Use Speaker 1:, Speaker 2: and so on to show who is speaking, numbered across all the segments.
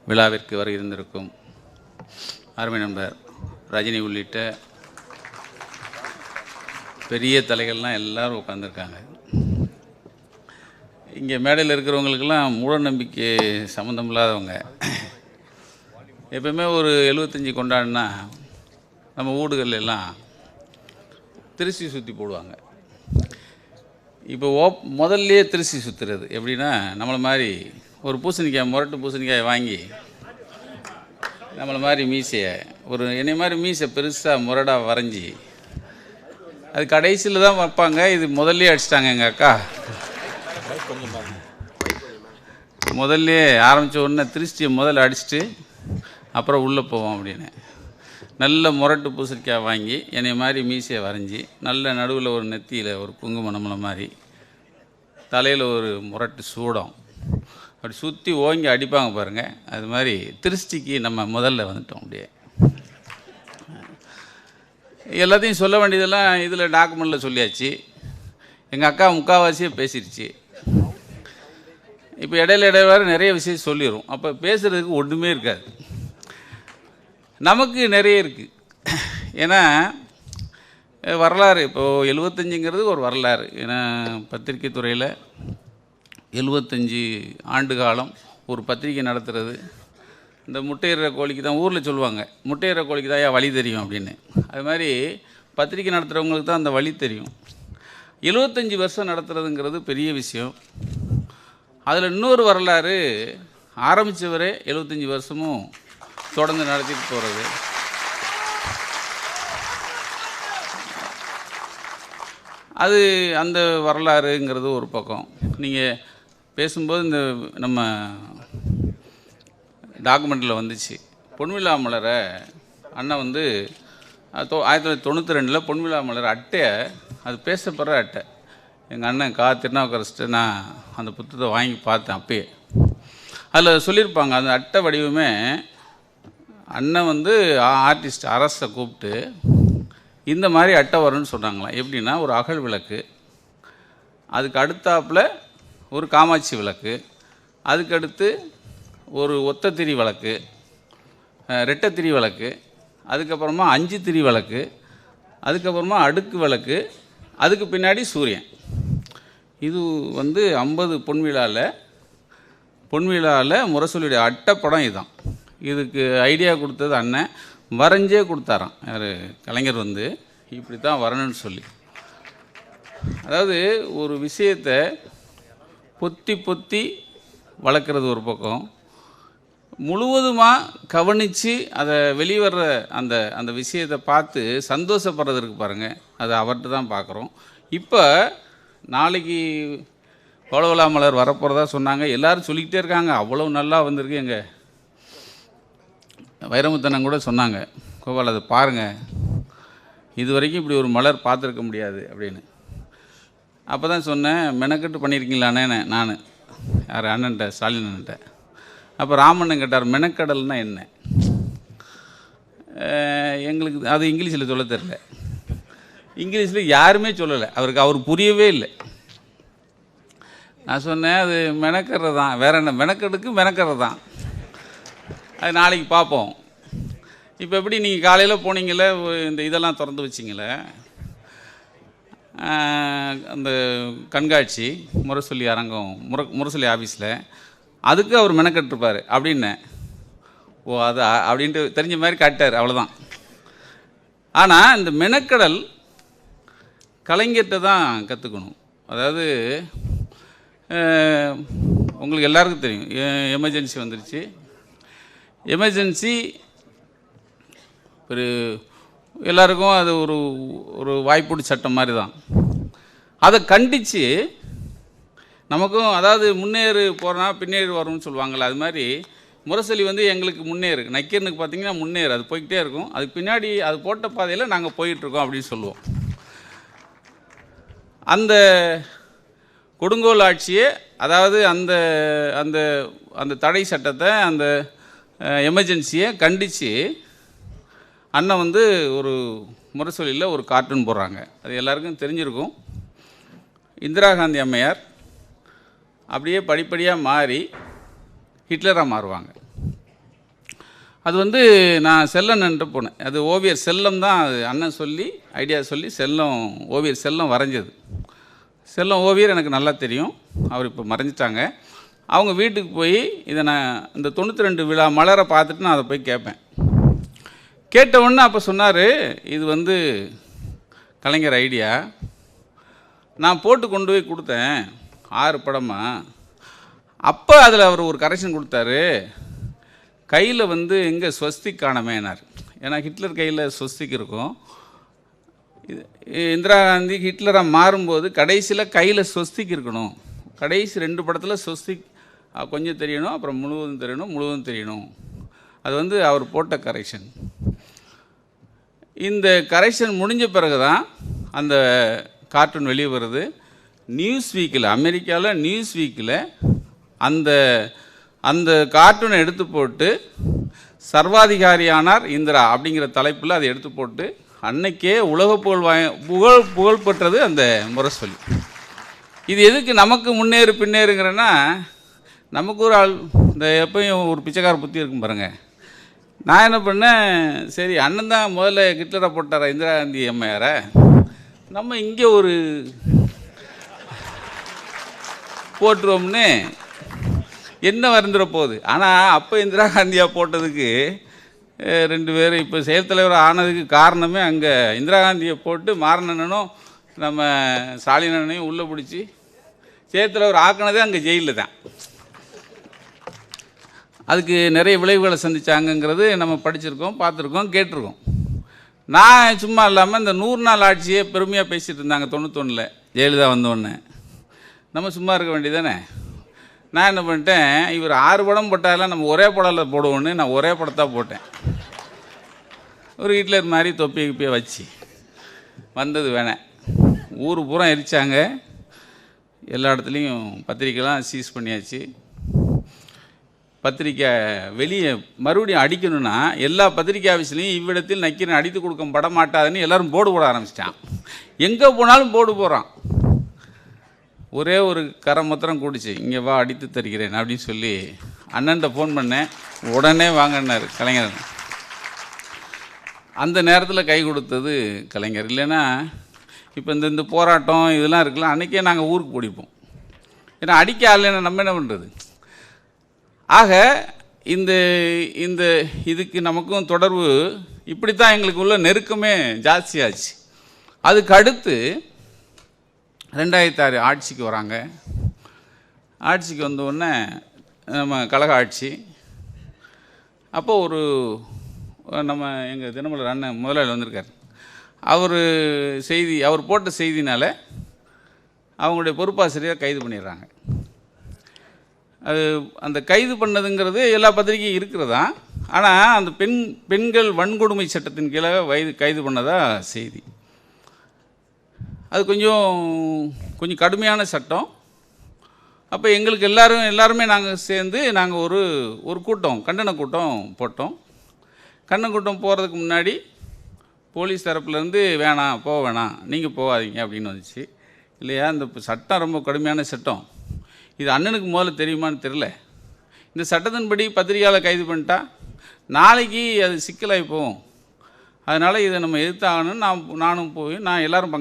Speaker 1: விழாவிற்கு வர இருந்திருக்கும் அருமை நண்பர் ரஜினி உள்ளிட்ட பெரிய தலைகள்லாம் எல்லோரும் உட்காந்துருக்காங்க. இங்கே மேடையில் இருக்கிறவங்களுக்கெல்லாம் மூட நம்பிக்கை சம்மந்தம் இல்லாதவங்க. எப்பவுமே ஒரு 75 கொண்டாடினா நம்ம வீடுகள் எல்லாம் திருச்சி சுற்றி போடுவாங்க. இப்போ முதல்லையே திருச்சி சுற்றுறது எப்படின்னா, நம்மளை மாதிரி ஒரு பூசணிக்காய், முரட்டு பூசணிக்காய் வாங்கி நம்மளை மாதிரி மீசையை, ஒரு என்னை மாதிரி மீசை பெருசாக முரடாக வரைஞ்சி அது கடைசியில் தான் வைப்பாங்க. இது முதல்லையே அடிச்சிட்டாங்க எங்கள் அக்கா. முதல்ல ஆரம்பித்த உடனே திருஷ்டியை முதல்ல அடிச்சுட்டு அப்புறம் உள்ளே போவோம் அப்படின்னு நல்ல முரட்டு பூசணிக்காய் வாங்கி என்னை மாதிரி மீசையை வரைஞ்சி நல்ல நடுவில் ஒரு நெத்தியில் ஒரு குங்குமம் நம்மளை மாதிரி தலையில் ஒரு முரட்டு சூடம் அப்படி சுற்றி ஓங்கி அடிப்பாங்க பாருங்கள். அது மாதிரி திருஷ்டிக்கு நம்ம முதல்ல வந்துட்டோம். அப்படியே எல்லாத்தையும் சொல்ல வேண்டியதெல்லாம் இதில் டாக்குமெண்ட்டில் சொல்லியாச்சு. எங்கள் அக்கா முக்கால்வாசியே பேசிடுச்சு. இப்போ இடையில வேறு நிறைய விஷயம் சொல்லிடும். அப்போ பேசுகிறதுக்கு ஒன்றுமே இருக்காது. நமக்கு நிறைய இருக்குது. ஏன்னா வரலாறு இப்போது 75ங்கிறது ஒரு வரலாறு. ஏன்னா பத்திரிக்கை துறையில் 75 ஆண்டு காலம் ஒரு பத்திரிக்கை நடத்துகிறது. இந்த முட்டையிற கோழிக்கு தான் ஊரில் சொல்லுவாங்க, முட்டையிற கோழிக்கு தான் வழி தெரியும் அப்படின்னு. அது மாதிரி பத்திரிக்கை நடத்துகிறவங்களுக்கு தான் அந்த வழி தெரியும். 75 வருஷம் நடத்துறதுங்கிறது பெரிய விஷயம். அதில் இன்னொரு வரலாறு, ஆரம்பித்தவரே 75 வருஷமும் தொடர்ந்து நடத்திட்டு போகிறது. அது அந்த வரலாறுங்கிறது ஒரு பக்கம். நீங்கள் பேசும்போது இந்த நம்ம டாக்குமெண்ட்டில் வந்துச்சு, பொன்விழா மலரை அண்ணன் வந்து 1992 பொன்விழா மலர் அட்டையை, அது பேசப்படுற அட்டை, எங்கள் அண்ணன் திருநாவுக்கரசு நான் அந்த புத்தகத்தை வாங்கி பார்த்தேன். அப்பயே அதில் சொல்லியிருப்பாங்க, அந்த அட்டை வடிவமே அண்ணன் வந்து ஆர்டிஸ்ட் அரசை கூப்பிட்டு இந்த மாதிரி அட்டை வரும்னு சொன்னாங்களாம். எப்படின்னா, ஒரு அகல் விளக்கு, அதுக்கு அடுத்தாப்பில் ஒரு காமாட்சி விளக்கு, அதுக்கடுத்து ஒரு ஒத்த திரி விளக்கு, ரெட்டை திரி விளக்கு, அதுக்கப்புறமா 5 திரி விளக்கு, அதுக்கப்புறமா அடுக்கு விளக்கு, அதுக்கு பின்னாடி சூரியன். இது வந்து 50 பொன்விழாவில் முரசொலியுடைய அட்டைப்படம் இதுதான். இதுக்கு ஐடியா கொடுத்தது அண்ணன், வரைஞ்சே கொடுத்தாராம். யார், கலைஞர் வந்து இப்படி தான் வரணும்னு சொல்லி. அதாவது ஒரு விஷயத்தை பொத்தி வளர்க்குறது ஒரு பக்கம், முழுவதுமாக கவனித்து அதை வெளிவர்ற அந்த விஷயத்தை பார்த்து சந்தோஷப்படுறதுக்கு பாருங்கள், அது அவர்கிட்ட தான் பார்க்குறோம். இப்போ நாளைக்கு கோலவிழா மலர் வரப்போகிறதா சொன்னாங்க. எல்லோரும் சொல்லிக்கிட்டே இருக்காங்க, அவ்வளோ நல்லா வந்திருக்கு. எங்கள் வைரமுத்தனன் கூட சொன்னாங்க, கோபால் அதை பாருங்கள், இது வரைக்கும் இப்படி ஒரு மலர் பார்த்துருக்க முடியாது அப்படின்னு. அப்போ தான் சொன்னேன், மெனக்கெட்டு பண்ணியிருக்கீங்களாண்ணே நான் யார் அண்ணன்ட்ட, ஸ்டாலின் அண்ணன்ட்ட. அப்போ ராமண்ணன் கேட்டார், மெனக்கடல்னால் என்ன? எங்களுக்கு அது இங்கிலீஷில் சொல்ல தெரியல. இங்கிலீஷில் யாருமே சொல்லலை, அவர் புரியவே இல்லை. நான் சொன்னேன், அது மெனக்கறது தான், வேற என்ன, மெனக்கெடுக்கு மெனக்கறது தான், அது நாளைக்கு பார்ப்போம். இப்போ எப்படி நீங்கள் காலையில் போனீங்களே, இந்த இதெல்லாம் திறந்து வச்சிங்களே, அந்த கண்காட்சி முரசொலி அரங்கம், முரசொலி ஆஃபீஸில், அதுக்கு அவர் மெனக்கெட்டுருப்பார் அப்படின்னேன். ஓ அது அப்படின்ட்டு தெரிஞ்ச மாதிரி காட்டார், அவ்வளோதான். ஆனால் இந்த மெனக்கடல் கலைஞர்கிட்ட தான் கற்றுக்கணும். அதாவது உங்களுக்கு எல்லாருக்கும் தெரியும், எமர்ஜென்சி வந்துருச்சு. எமர்ஜென்சி ஒரு எல்லாருக்கும் அது ஒரு வாய்ப்பூடி சட்டம் மாதிரி தான். அதை கண்டித்து நமக்கும், அதாவது முன்னேறு போகிறனா பின்னேறு வரும்னு சொல்லுவாங்கள்ல, அது மாதிரி முரசொலி வந்து எங்களுக்கு முன்னேறு, நக்கீரனுக்கு பார்த்திங்கன்னா முன்னேறு, அது போய்கிட்டே இருக்கும், அதுக்கு பின்னாடி அது போட்ட பாதையில் நாங்கள் போயிட்டுருக்கோம் அப்படின்னு சொல்லுவோம். அந்த கொடுங்கோல் ஆட்சியே, அதாவது அந்த அந்த அந்த தடை சட்டத்தை, அந்த எமர்ஜென்சியை கண்டித்து அண்ணன் வந்து ஒரு முரசொலியில் ஒரு கார்ட்டூன் போடுறாங்க. அது எல்லாருக்கும் தெரிஞ்சிருக்கும். இந்திரா காந்தி அம்மையார் அப்படியே படிப்படியாக மாறி ஹிட்லராக மாறுவாங்க. அது வந்து நான் செல்லன்ட்டு போனேன். அது ஓவியர் செல்லம் தான், அது அண்ணன் சொல்லி ஐடியா சொல்லி செல்லம், ஓவியர் செல்லம் வரைஞ்சது. செல்லம் ஓவியர் எனக்கு நல்லா தெரியும், அவர் இப்போ மறைஞ்சிட்டாங்க. அவங்க வீட்டுக்கு போய் இதை நான் இந்த 92 விழா மலரை பார்த்துட்டு நான் அதை போய் கேட்பேன். கேட்டவுடனே அப்போ சொன்னார், இது வந்து கலைஞர் ஐடியா, நான் போட்டு கொண்டு போய் கொடுத்தேன் 6 படமாக. அப்போ அதில் அவர் ஒரு கரெக்ஷன் கொடுத்தாரு, கையில் வந்து எங்கே ஸ்வஸ்திக் காணமேனார். ஏன்னா ஹிட்லர் கையில் ஸ்வஸ்திக் இருக்கும். இந்திரா காந்தி ஹிட்லராக மாறும்போது கடைசியில் கையில் ஸ்வஸ்திக் இருக்கணும், கடைசி 2 படத்தில் ஸ்வஸ்திக் கொஞ்சம் தெரியணும், அப்புறம் முழுவதும் தெரியணும், முழுவதும் தெரியணும். அது வந்து அவர் போட்ட கரெக்ஷன். இந்த கரெக்ஷன் முடிஞ்ச பிறகு தான் அந்த கார்ட்டூன் வெளியே வருது. நியூஸ் வீக்கில், அமெரிக்காவில் நியூஸ் வீக்கில் அந்த அந்த கார்ட்டூனை எடுத்து போட்டு சர்வாதிகாரியானார் இந்திரா அப்படிங்கிற தலைப்பில் அதை எடுத்து போட்டு அன்னைக்கே உலக புகழ் பெற்றது அந்த முரசொலி. இது எதுக்கு நமக்கு முன்னேறு பின்னேறுங்கிறன்னா, நமக்கு ஒரு ஆள் இந்த எப்பயும் ஒரு பிச்சைக்கார புத்தி இருக்கும் பாருங்கள். நான் என்ன பண்ணேன், சரி அண்ணன் தான் முதல்ல ஹிட்லரை போட்டார இந்திரா காந்தி அம்மையாரை, நம்ம இங்கே ஒரு போட்டுருவோம்னு என்ன வந்துட போகுது. ஆனால் அப்போ இந்திரா காந்தியா போட்டதுக்கு 2 பேர் இப்போ செயல் தலைவர் ஆனதுக்கு காரணமே அங்கே இந்திரா காந்தியை போட்டு மாரணனும் நம்ம ஸ்டாலினனையும் உள்ளே பிடிச்சி செயல் தலைவர் ஆக்கினதே அங்கே ஜெயிலில் தான். அதுக்கு நிறைய விளைவுகளை சந்திச்சாங்கங்கிறது நம்ம படிச்சிருக்கோம், பார்த்துருக்கோம், கேட்டிருக்கோம். நான் சும்மா இல்லாமல் இந்த 100 நாள் ஆட்சியே பெருமையாக பேசிகிட்டு இருந்தாங்க 91 ஜெயலலிதா வந்தோடனே. நம்ம சும்மா இருக்க வேண்டியதானே. நான் என்ன பண்ணிட்டேன், இவர் 6 படம் போட்டாலும் நம்ம ஒரே படத்தில் போடுவோன்னு நான் ஒரே படத்தான் போட்டேன். ஒரு ஹிட்லர் மாதிரி தொப்பி கிப்பியை வச்சு வந்தது வேணேன். ஊர் பூரா எரிச்சாங்க, எல்லா இடத்துலையும் பத்திரிக்கைலாம் சீஸ் பண்ணியாச்சு. பத்திரிக்கை வெளியே மறுபடியும் அடிக்கணும்னா எல்லா பத்திரிக்கை ஆஃபீஸ்லையும் இவ்விடத்தில் நக்கீரன் அடித்து கொடுக்க பட மாட்டாதுன்னு எல்லோரும் போர்டு போட ஆரம்பிச்சிட்டான். எங்கே போனாலும் போர்டு போகிறான். ஒரே ஒரு கரமத்திரம் கூடிச்சு, இங்கே வா அடித்து தருகிறேன் அப்படின்னு சொல்லி அண்ணன்ட்ட ஃபோன் பண்ணேன். உடனே வாங்கினார் கலைஞர். அந்த நேரத்தில் கை கொடுத்தது கலைஞர். இல்லைன்னா இப்போ இந்த போராட்டம் இதெல்லாம் இருக்கலாம், அன்றைக்கே நாங்கள் ஊருக்கு போடிப்போம். ஏன்னா அடிக்க ஆகலைன்னா நம்ம என்ன பண்ணுறது. ஆக இந்த இந்த இதுக்கு நமக்கும் தொடர்பு இப்படித்தான் எங்களுக்கு உள்ள நெருக்கமே ஜாஸ்தியாச்சு. அதுக்கு அடுத்து 2006 ஆட்சிக்கு வராங்க. ஆட்சிக்கு வந்தவுடனே நம்ம கழக ஆட்சி. அப்போது ஒரு நம்ம எங்கள் தினமலர் அண்ணன் முதலாளி வந்திருக்கார். அவர் போட்ட செய்தினால் அவங்களுடைய பொறுப்பாசிரியரை கைது பண்ணிடுறாங்க. அது அந்த கைது பண்ணதுங்கிறது எல்லா பத்திரிகையும் இருக்கிறதா. ஆனால் அந்த பெண்கள் வன்கொடுமை சட்டத்தின் கீழே கைது பண்ணதா செய்தி. அது கொஞ்சம் கடுமையான சட்டம். அப்போ எங்களுக்கு எல்லாருமே நாங்கள் சேர்ந்து நாங்கள் ஒரு கூட்டம், கண்டன கூட்டம் போட்டோம். கண்டன கூட்டம் போகிறதுக்கு முன்னாடி போலீஸ் தரப்புலேருந்து போக வேணாம், நீங்கள் போகாதீங்க அப்படின்னு வந்துச்சு. இல்லையா, இந்த சட்டம் ரொம்ப கடுமையான சட்டம், இது அண்ணனுக்கு முதல்ல தெரியுமான்னு தெரில. இந்த சட்டத்தின்படி பத்திரிகையாளர் கைது பண்ணிட்டா நாளைக்கு அது சிக்கலாகி போகும். அதனால் இதை நம்ம எதிர்த்தாகணும்னு நானும் போய் எல்லோரும்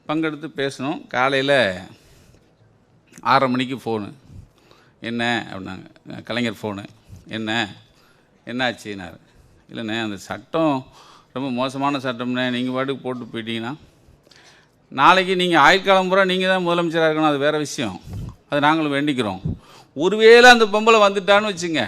Speaker 1: பங்கெடுத்து பேசணும். காலையில் 6:30 மணிக்கு ஃபோனு, என்ன அப்படின்னாங்க. கலைஞர் ஃபோனு, என்னாச்சுன்னாரு. இல்லைண்ணே, அந்த சட்டம் ரொம்ப மோசமான சட்டம்னே, நீங்கள் பாட்டுக்கு போட்டு போயிட்டீங்கன்னா நாளைக்கு நீங்கள் ஆயுட்காலம் பூரா நீங்கள் தான் முதலமைச்சராக இருக்கணும், அது வேறு விஷயம், அது நாங்களும் வேண்டிக்கிறோம். ஒருவேளை அந்த பொம்பளை வந்துட்டான்னு வச்சுங்க,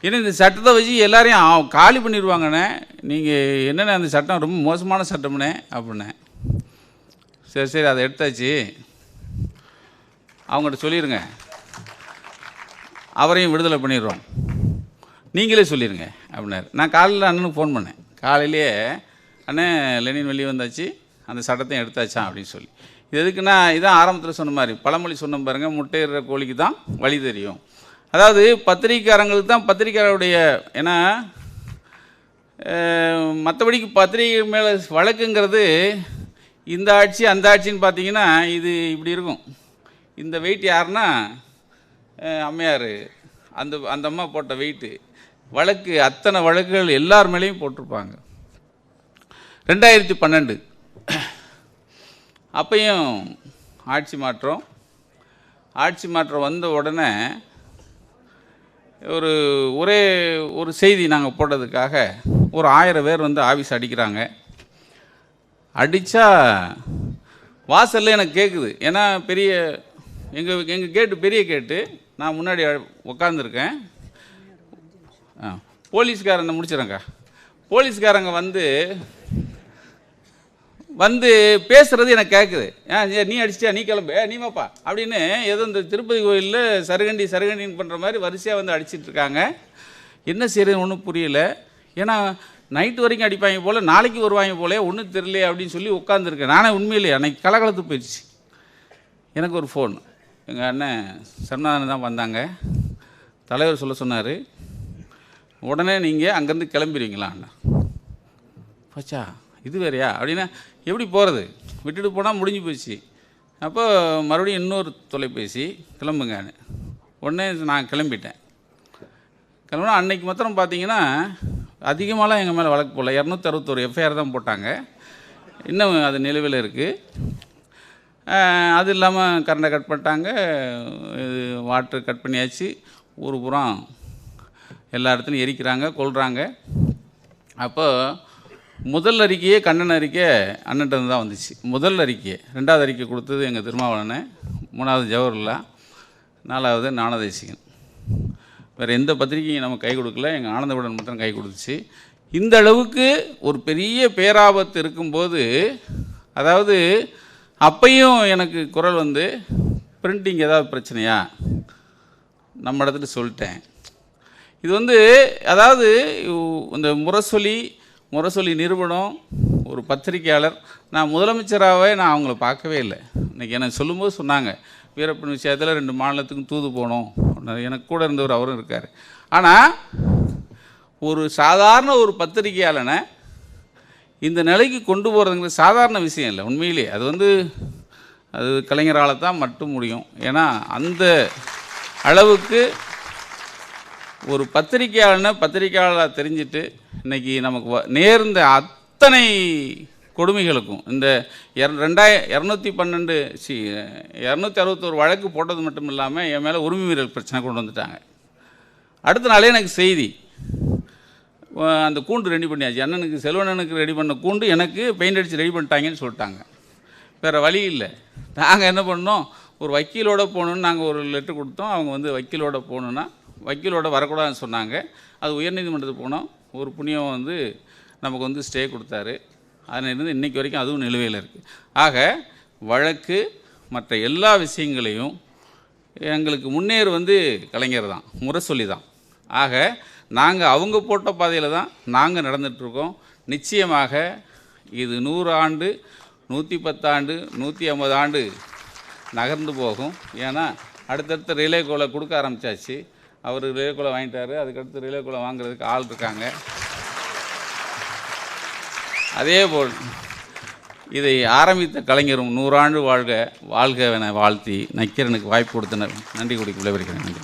Speaker 1: ஏன்னா இந்த சட்டத்தை வச்சு எல்லாரையும் காலி பண்ணிடுவாங்கண்ணே, நீங்கள் என்னென்ன அந்த சட்டம் ரொம்ப மோசமான சட்டம்னே அப்படின்னே. சரி அதை எடுத்தாச்சு, அவங்கள்ட்ட சொல்லிடுங்க, அவரையும் விடுதலை பண்ணிடுறோம், நீங்களே சொல்லிடுங்க அப்படின்னாரு. நான் காலையில் அண்ணனுக்கு ஃபோன் பண்ணேன். காலையிலேயே அண்ணன் லெனின் வெளியே வந்தாச்சு, அந்த சட்டத்தையும் எடுத்தாச்சான் அப்படின்னு சொல்லி. இது எதுக்குன்னா, இதான் ஆரம்பத்தில் சொன்ன மாதிரி பழமொழி சொன்ன பாருங்கள், முட்டையிடுற கோழிக்கு தான் வழி தெரியும். அதாவது பத்திரிக்கையாளங்களுக்கு தான் பத்திரிக்கையாளருடைய, ஏன்னா மற்றபடிக்கு பத்திரிகை மேலே வழக்குங்கிறது இந்த ஆட்சி அந்த ஆட்சின்னு பார்த்தீங்கன்னா இது இப்படி இருக்கும். இந்த வெயிட் யாருன்னா அம்மையார் அந்த அந்த அம்மா போட்ட வெயிட்டு வழக்கு, அத்தனை வழக்குகள் எல்லார் மேலேயும் போட்டிருப்பாங்க. 2012 அப்பையும் ஆட்சி மாற்றம் வந்த உடனே ஒரே ஒரு செய்தி நாங்கள் போட்டதுக்காக ஒரு 1000 பேர் வந்து ஆஃபீஸ் அடிக்கிறாங்க. அடித்தா வாசலில் எனக்கு கேட்குது. ஏன்னா எங்கள் கேட்டு பெரிய கேட்டு, நான் முன்னாடி உட்காந்துருக்கேன். போலீஸ்காரங்க முடிச்சிடறேங்க்கா. போலீஸ்காரங்க வந்து பேசுகிறது எனக்கு கேட்குது. நீ அடிச்சிட்டியா, நீ கிளம்பு, நீ வாப்பா அப்படின்னு ஏதோ இந்த திருப்பதி கோயிலில் சருகண்டின்னு பண்ணுற மாதிரி வரிசையாக வந்து அடிச்சிட்டு இருக்காங்க. என்ன செய்யறதுன்னு ஒன்றும் புரியல. ஏன்னா நைட்டு வரைக்கும் அடிப்பாங்க போல், நாளைக்கு வருவாங்க போல, ஒன்றும் தெரியலையே அப்படின்னு சொல்லி உட்காந்துருக்கேன். நானே உண்மையிலேயே அன்றைக்கி கலகலத்து போயிடுச்சு. எனக்கு ஒரு ஃபோன், எங்கள் அண்ணன் சரணாதன் தான் வந்தாங்க. தலைவர் சொல்ல சொன்னார், உடனே நீங்கள் அங்கேருந்து கிளம்பிடுவீங்களா அண்ணா. பச்சா இது வேறையா அப்படின்னா எப்படி போகிறது, விட்டுட்டு போனால் முடிஞ்சு போச்சு. அப்போ மறுபடியும் இன்னொரு தொலைபேசி, கிளம்புங்கன்னு. உடனே நான் கிளம்பிட்டேன். கிளம்புனா அன்னைக்கு மாத்திரம் பார்த்தீங்கன்னா அதிகமாகலாம் எங்கள் மேலே வழக்கு போடல, 261 எஃப்ஐஆர் தான் போட்டாங்க. இன்னும் அது நிலுவையில் இருக்குது. அது இல்லாமல் கரண்டை கட் பண்ணிட்டாங்க, வாட்டர் கட் பண்ணியாச்சு, ஊர் பூரா எல்லா இடத்துலையும் எரிக்கிறாங்க, கொல்றாங்க. அப்போ முதல் அறிக்கையே கண்டன அறிக்கை அண்ணன்ட்டு தான் வந்துச்சு. முதல் அறிக்கை. 2வது அறிக்கை கொடுத்தது எங்கள் திருமாவளவன், 3வது ஜவஹர்லா, 4வது ஞானதேசிகன். வேறு எந்த பத்திரிக்கையும் நம்ம கை கொடுக்கல, எங்கள் ஆனந்தவுடன் மட்டும் கை கொடுத்துச்சு. இந்த அளவுக்கு ஒரு பெரிய பேராபத்து இருக்கும்போது, அதாவது அப்பையும் எனக்கு குரல் வந்து பிரிண்டிங் ஏதாவது பிரச்சனையா நம்ம இடத்துல சொல்லிட்டேன். இது அதாவது இந்த முரசொலி நிறுவனம், ஒரு பத்திரிகையாளர், நான் முதலமைச்சராகவே நான் அவங்கள பார்க்கவே இல்லை. இன்றைக்கி எனக்கு சொல்லும்போது சொன்னாங்க, வீரப்பன் விஷயத்தில் 2 மாநிலத்துக்கும் தூது போனோம். எனக்கு கூட இருந்தவர் அவரும் இருக்கார். ஆனால் ஒரு சாதாரண ஒரு பத்திரிகையாளனை இந்த நிலைக்கு கொண்டு போகிறதுங்கிறது சாதாரண விஷயம் இல்லை. உண்மையிலே அது கலைஞரால் தான் மட்டும் முடியும். ஏன்னா அந்த அளவுக்கு ஒரு பத்திரிகையாளராக தெரிஞ்சுட்டு இன்றைக்கி நமக்கு நேர்ந்த அத்தனை கொடுமைகளுக்கும் இந்த 261 வழக்கு போட்டது மட்டும் இல்லாமல் என் மேலே உரிமை மீறல் பிரச்சனை கொண்டு வந்துட்டாங்க. அடுத்த நாளே எனக்கு செய்தி, அந்த கூண்டு ரெடி பண்ணியாச்சு, அண்ணனுக்கு செல்வண்ணனுக்கு ரெடி பண்ண கூண்டு எனக்கு பெயிண்ட் அடித்து ரெடி பண்ணிட்டாங்கன்னு சொல்லிட்டாங்க. வேறு வழி இல்லை. நாங்கள் என்ன பண்ணோம், ஒரு வக்கீலோடு போகணுன்னு நாங்கள் ஒரு லெட்டர் கொடுத்தோம். அவங்க வக்கீலோடு போகணுன்னா வக்கீலோட வரக்கூடாதுன்னு சொன்னாங்க. அது உயர்நீதிமன்றத்துக்கு போனோம். ஒரு புண்ணியம் நமக்கு ஸ்டே கொடுத்தாரு. அதிலிருந்து இன்றைக்கி வரைக்கும் அதுவும் நிலுவையில் இருக்குது. ஆக வழக்கு மற்ற எல்லா விஷயங்களையும் எங்களுக்கு முன்னேறு கலைஞர் தான், முரசொலி தான். ஆக நாங்கள் அவங்க போட்ட பாதையில் தான் நாங்கள் நடந்துகிட்ருக்கோம். நிச்சயமாக இது 100 ஆண்டு, 110 ஆண்டு, 150 ஆண்டு நகர்ந்து போகும். ஏன்னா அடுத்தடுத்த ரிலே கோலை கொடுக்க ஆரம்பித்தாச்சு. அவர் ரிலே கோலை வாங்கிட்டார், அதுக்கடுத்து ரிலே கோலை வாங்குறதுக்கு ஆள் இருக்காங்க. அதேபோல் இதை ஆரம்பித்த கலைஞரும் 100 ஆண்டு வாழ்க என வாழ்த்தி நக்கீரனுக்கு வாய்ப்பு கொடுத்தனர். நன்றி கூடி விளைவிக்கிறேன். நன்றி.